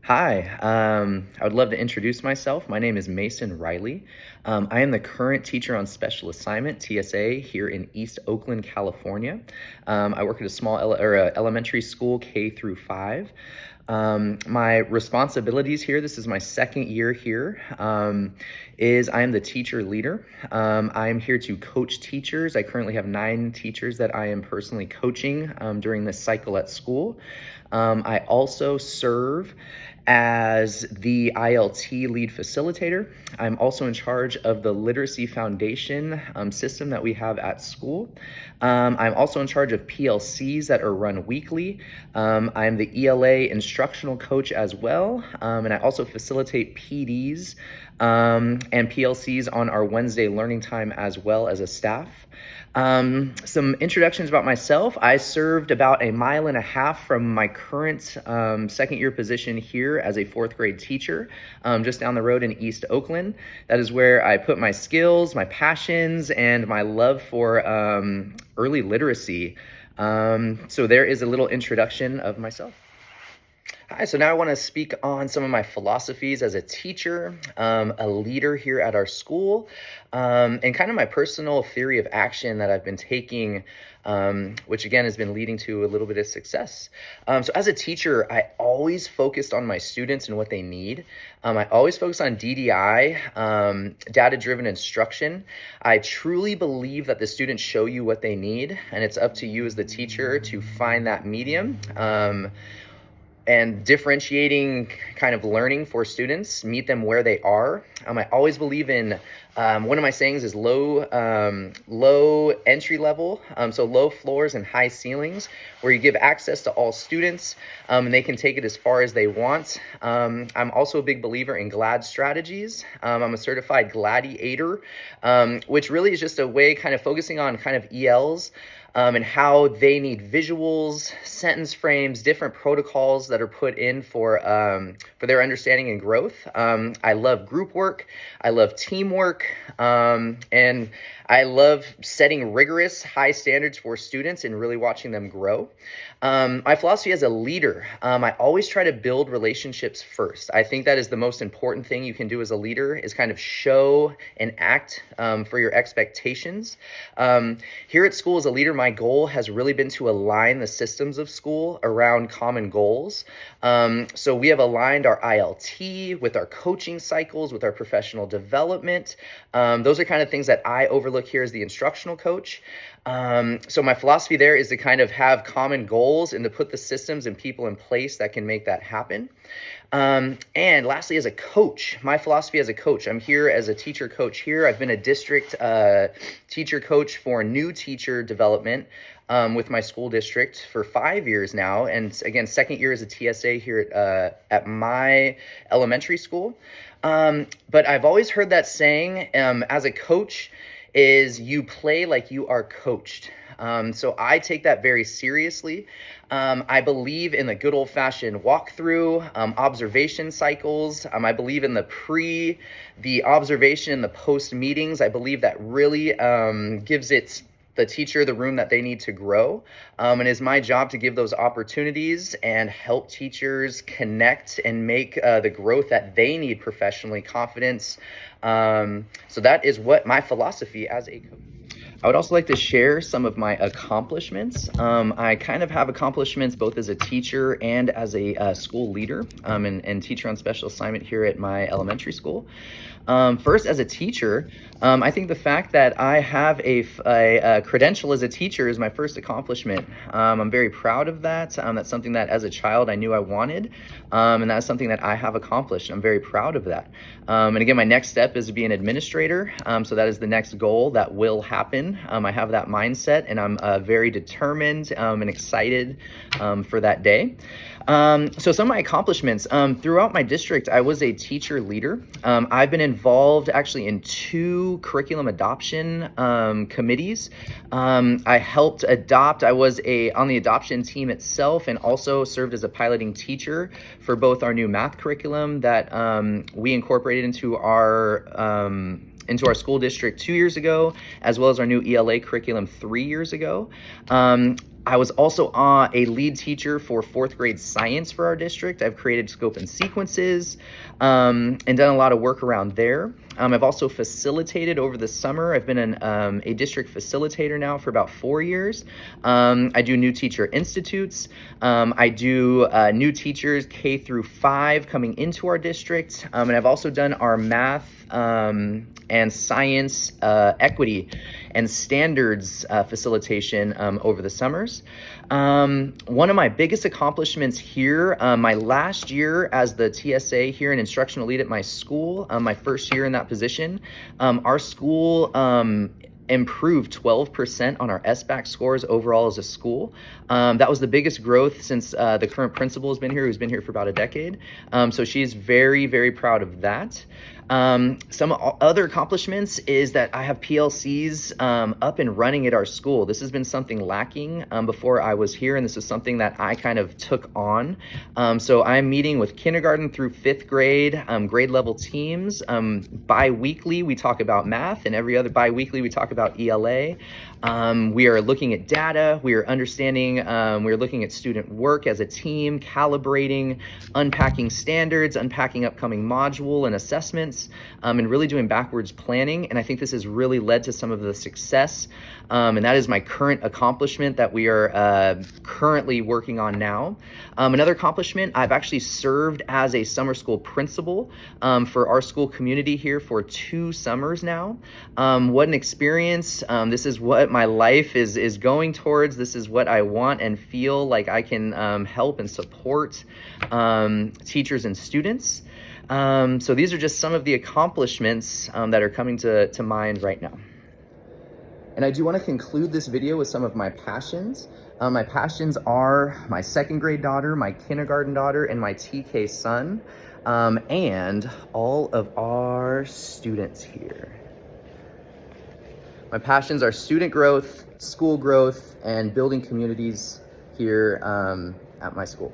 Hi, I would love to introduce myself. My name is Mason Riley. I am the current teacher on special assignment, TSA, here in East Oakland, California. I work at a small elementary school, K through 5. My responsibilities here, this is my second year here, is I am the teacher leader. I am here to coach teachers. I currently have 9 teachers that I am personally coaching during this cycle at school. I also serve as the ILT lead facilitator. I'm also in charge of the Literacy Foundation system that we have at school. I'm also in charge of PLCs that are run weekly. I'm the ELA instructional coach as well, and I also facilitate PDs and PLCs on our Wednesday learning time as well as a staff. Some introductions about myself. I served about 1.5 miles from my current second year position here as a 4th grade teacher, just down the road in East Oakland. That is where I put my skills, my passions, and my love for early literacy. So there is a little introduction of myself. Hi, so now I want to speak on some of my philosophies as a teacher, a leader here at our school, and kind of my personal theory of action that I've been taking, which again has been leading to a little bit of success. So as a teacher, I always focused on my students and what they need. I always focus on DDI, data-driven instruction. I truly believe that the students show you what they need, and it's up to you as the teacher to find that medium. And differentiating kind of learning for students, meet them where they are. I always believe in, one of my sayings is low entry level, so low floors and high ceilings, where you give access to all students and they can take it as far as they want. I'm also a big believer in GLAD strategies. I'm a certified gladiator, which really is just a way kind of focusing on kind of ELs, and how they need visuals, sentence frames, different protocols that are put in for their understanding and growth. I love group work. I love teamwork. And I love setting rigorous, high standards for students and really watching them grow. My philosophy as a leader, I always try to build relationships first. I think that is the most important thing you can do as a leader, is kind of show and act for your expectations. Here at school as a leader, my goal has really been to align the systems of school around common goals. So we have aligned our ILT with our coaching cycles, with our professional development. Those are kind of things that I overlook here as the instructional coach. So my philosophy there is to kind of have common goals and to put the systems and people in place that can make that happen. And lastly, as a coach, my philosophy as a coach, I'm here as a teacher coach here. I've been a district teacher coach for new teacher development with my school district for 5 years now. And again, second year as a TSA here at my elementary school. But I've always heard that saying, as a coach, is you play like you are coached. So I take that very seriously. I believe in the good old-fashioned walkthrough, observation cycles. I believe in the observation and the post meetings. I believe that really gives the teacher the room that they need to grow. And it's my job to give those opportunities and help teachers connect and make the growth that they need professionally, confidence. So that is what my philosophy as a coach. I would also like to share some of my accomplishments. I kind of have accomplishments both as a teacher and as a school leader and teacher on special assignment here at my elementary school. First, as a teacher, I think the fact that I have a credential as a teacher is my first accomplishment. I'm very proud of that. That's something that as a child I knew I wanted, and that's something that I have accomplished. I'm very proud of that. And again, my next step is to be an administrator. So that is the next goal that will happen. I have that mindset, and I'm very determined and excited for that day. So some of my accomplishments throughout my district, I was a teacher leader. I've been involved actually in 2 curriculum adoption committees. I helped adopt. I was on the adoption team itself, and also served as a piloting teacher for both our new math curriculum that we incorporated into our school district 2 years ago, as well as our new ELA curriculum 3 years ago. I was also a lead teacher for fourth grade science for our district. I've created scope and sequences and done a lot of work around there. I've also facilitated over the summer. I've been a district facilitator now for about 4 years. I do new teacher institutes. I do new teachers K through 5 coming into our district. And I've also done our math and science equity and standards facilitation over the summers. One of my biggest accomplishments here, my last year as the TSA here, an instructional lead at my school, my first year in that position, our school improved 12% on our SBAC scores overall as a school. That was the biggest growth since the current principal has been here, who's been here for about a decade. So she's very, very proud of that. Some other accomplishments is that I have PLCs up and running at our school. This has been something lacking before I was here, and this is something that I kind of took on. So I'm meeting with kindergarten through 5th grade, grade level teams. Bi-weekly, we talk about math, and every other bi-weekly, we talk about ELA. We are looking at data, we are understanding, we're looking at student work as a team, calibrating, unpacking standards, unpacking upcoming module and assessments, and really doing backwards planning. And I think this has really led to some of the success. And that is my current accomplishment that we are currently working on now. Another accomplishment, I've actually served as a summer school principal for our school community here for 2 summers now. What an experience. This is what my life is going towards. This is what I want and feel like I can help and support teachers and students. So these are just some of the accomplishments that are coming to mind right now. And I do want to conclude this video with some of my passions. My passions are my 2nd grade daughter, my kindergarten daughter, and my TK son, and all of our students here. My passions are student growth, school growth, and building communities here at my school.